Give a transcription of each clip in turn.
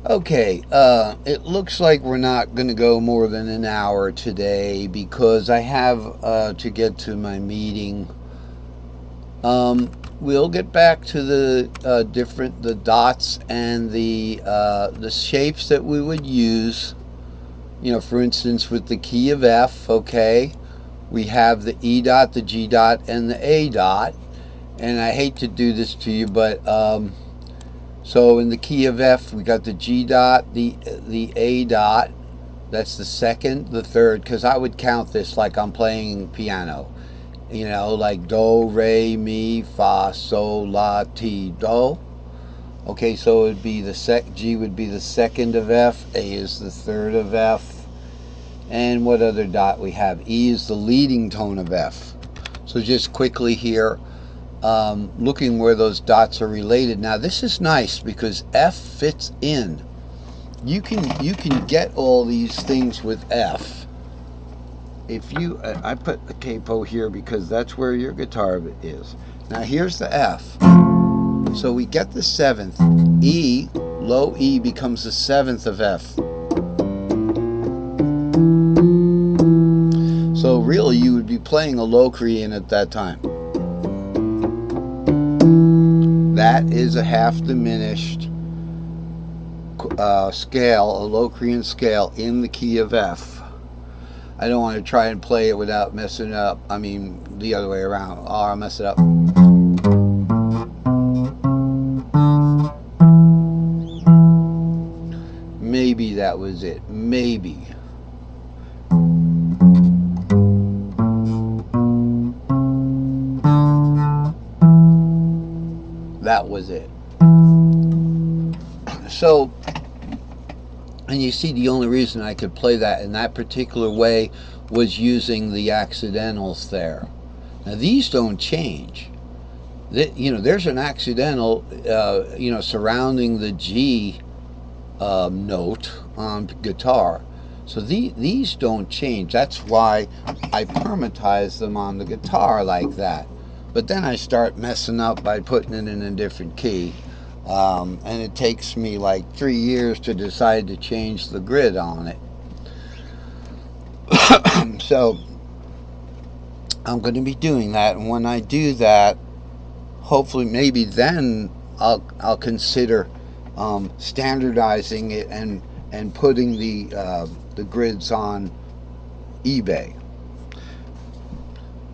Okay, it looks like we're not going to go more than an hour today because I have to get to my meeting. We'll get back to the the dots and the shapes that we would use. You know, for instance, with the key of F. Okay, we have the E dot, the G dot, and the A dot. And I hate to do this to you, but so in the key of F, we got the G dot, the A dot. That's the second, the third, because I would count this like I'm playing piano. You know, like do, re, mi, fa, sol, la, ti, do. Okay, so it'd be G would be the second of F, A is the third of F, and what other dot we have? E is the leading tone of F. So just quickly here, looking where those dots are related. Now this is nice because F fits in. You can get all these things with F. If you, I put the capo here because that's where your guitar is. Now here's the F. So we get the seventh. E, low E becomes the seventh of F. So really you would be playing a Locrian at that time. That is a half diminished scale, a Locrian scale in the key of F. I don't want to try and play it without messing it up. I mean, the other way around. Oh, I'll mess it up. Maybe that was it. Maybe. That was it. So, and you see the only reason I could play that in that particular way was using the accidentals there. Now these don't change. You know, there's an accidental, you know, surrounding the G note on guitar. So these don't change. That's why I permatize them on the guitar like that. But then I start messing up by putting it in a different key. And it takes me like 3 years to decide to change the grid on it. So I'm going to be doing that, and when I do that, hopefully maybe then I'll consider standardizing it and putting the grids on eBay.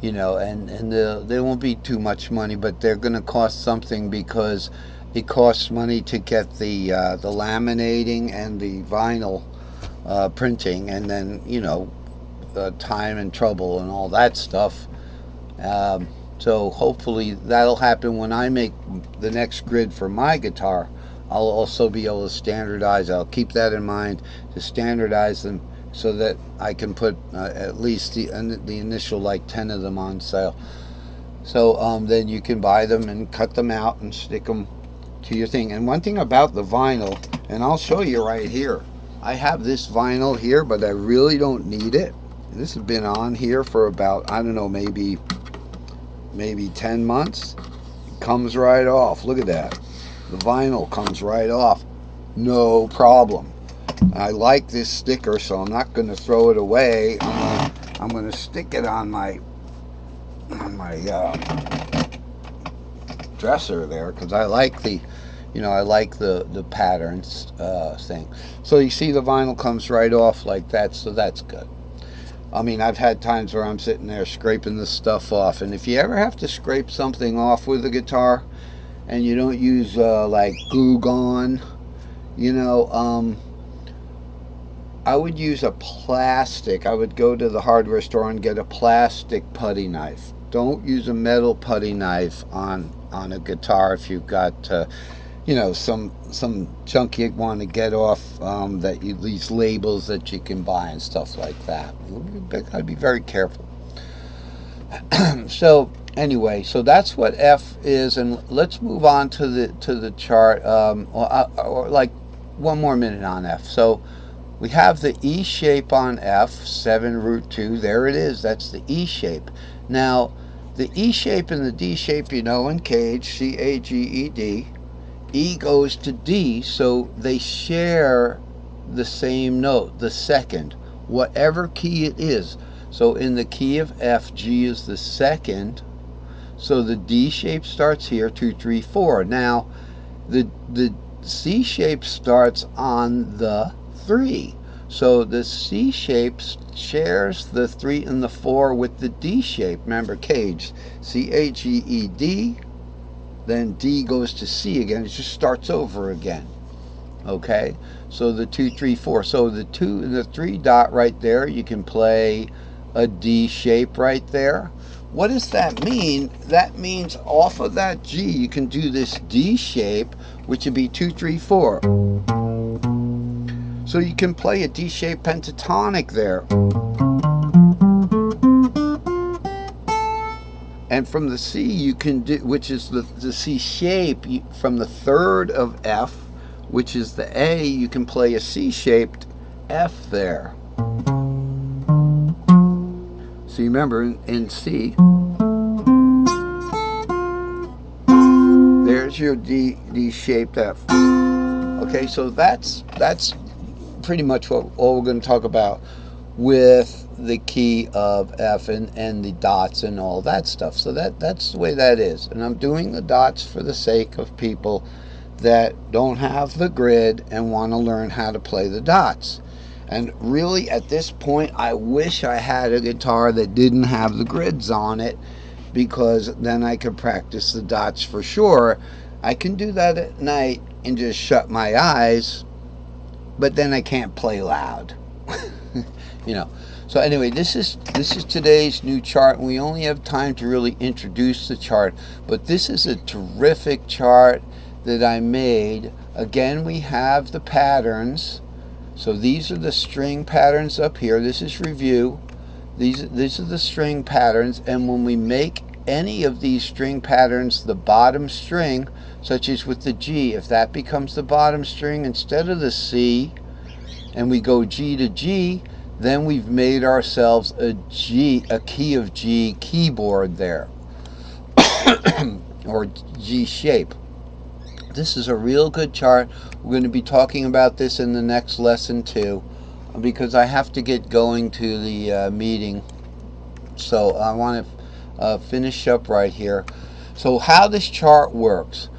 You know, and they won't be too much money, but they're going to cost something because it costs money to get the laminating and the vinyl printing, and then you know, time and trouble and all that stuff. So hopefully that'll happen when I make the next grid for my guitar. I'll also be able to standardize. I'll keep that in mind to standardize them so that I can put at least the initial like 10 of them on sale. So then you can buy them and cut them out and stick them to your thing. And one thing about the vinyl, and I'll show you right here, I have this vinyl here, but I really don't need it. This has been on here for about, I don't know, maybe 10 months. It comes right off. Look at that. The vinyl comes right off. No problem. I like this sticker, so I'm not going to throw it away. I'm going to stick it on my dresser there because I like the, you know, I like the patterns thing. So you see the vinyl comes right off like that, so that's good. I mean, I've had times where I'm sitting there scraping this stuff off, and if you ever have to scrape something off with a guitar and you don't use like Glue Gone, you know, I would use a plastic. I would go to the hardware store and get a plastic putty knife. Don't use a metal putty knife on a guitar if you've got you know, some junk you want to get off, that these labels that you can buy and stuff like that. I'd be very careful. So anyway, so that's what F is, and let's move on to the chart, or like 1 more minute on F. So we have the E shape on F, 7 root 2. There it is. That's the E shape. Now, the E shape and the D shape, you know, in Cage, C-A-G-E-D, E goes to D, so they share the same note, the second, whatever key it is. So in the key of F, G is the second, so the D shape starts here, 2, 3, 4. Now, the C shape starts on the 3. So the C shape shares the 3 and the 4 with the D shape. Remember, Cage, C-A-G-E-D, then D goes to C again. It just starts over again. Okay, so the 2, 3, 4. So the 2 and the 3 dot right there, you can play a D shape right there. What does that mean? That means off of that G, you can do this D shape, which would be 2, 3, 4. So you can play a D shape pentatonic there. And from the C, you can do, which is the C shape, from the third of F, which is the A, you can play a C-shaped F there. So you remember in C, there's your D-shaped F. Okay, so that's pretty much what all we're going to talk about with the key of F and the dots and all that stuff. So that's the way that is. And I'm doing the dots for the sake of people that don't have the grid and want to learn how to play the dots. And really, at this point, I wish I had a guitar that didn't have the grids on it, because then I could practice the dots for sure. I can do that at night and just shut my eyes, but then I can't play loud. You know. So anyway, this is today's new chart. We only have time to really introduce the chart, but this is a terrific chart that I made. Again, we have the patterns. So these are the string patterns up here. This is review. These are the string patterns, and when we make any of these string patterns the bottom string, such as with the G, if that becomes the bottom string instead of the C, and we go G to G, then we've made ourselves a key of G keyboard there, or G shape. This is a real good chart. We're going to be talking about this in the next lesson too, because I have to get going to the meeting. So I want to finish up right here. So how this chart works.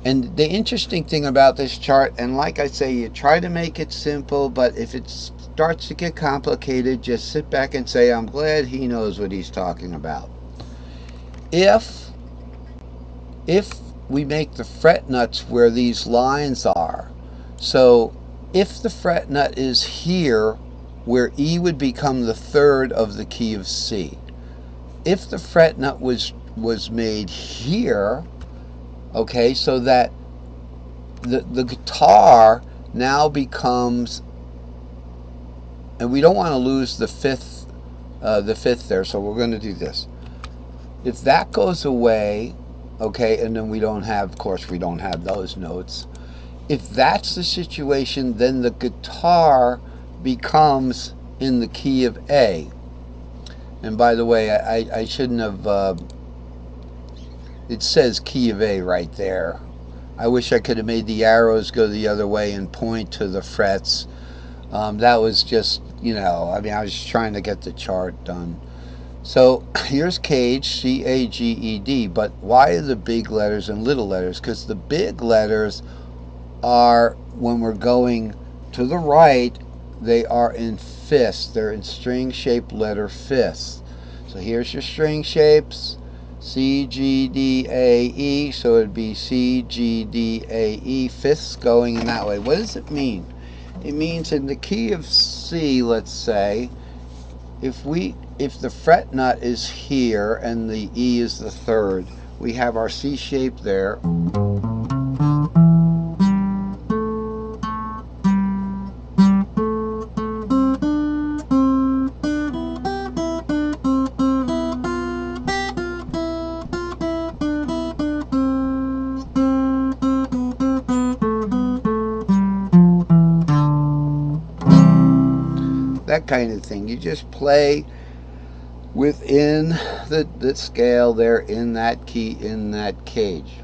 And the interesting thing about this chart, and like I say, you try to make it simple, but if it starts to get complicated, just sit back and say, I'm glad he knows what he's talking about. If we make the fret nuts where these lines are, so if the fret nut is here, where E would become the third of the key of C, if the fret nut was made here, okay, so that the guitar now becomes, and we don't want to lose the fifth there, so we're going to do this. If that goes away, okay, and then we don't have, of course, we don't have those notes. If that's the situation, then the guitar becomes in the key of A. And by the way, I shouldn't have, it says key of A right there. I wish I could have made the arrows go the other way and point to the frets. That was just, you know, I mean, I was just trying to get the chart done. So here's Cage, C-A-G-E-D, but why are the big letters and little letters? Because the big letters are, when we're going to the right, they are in fifths. They're in string-shaped letter fifths. So here's your string shapes. C, G, D, A, E, so it'd be C, G, D, A, E, fifths going in that way. What does it mean? It means in the key of C, let's say, if the fret nut is here and the E is the third, we have our C shape there. That kind of thing. You just play within the scale there in that key, in that cage.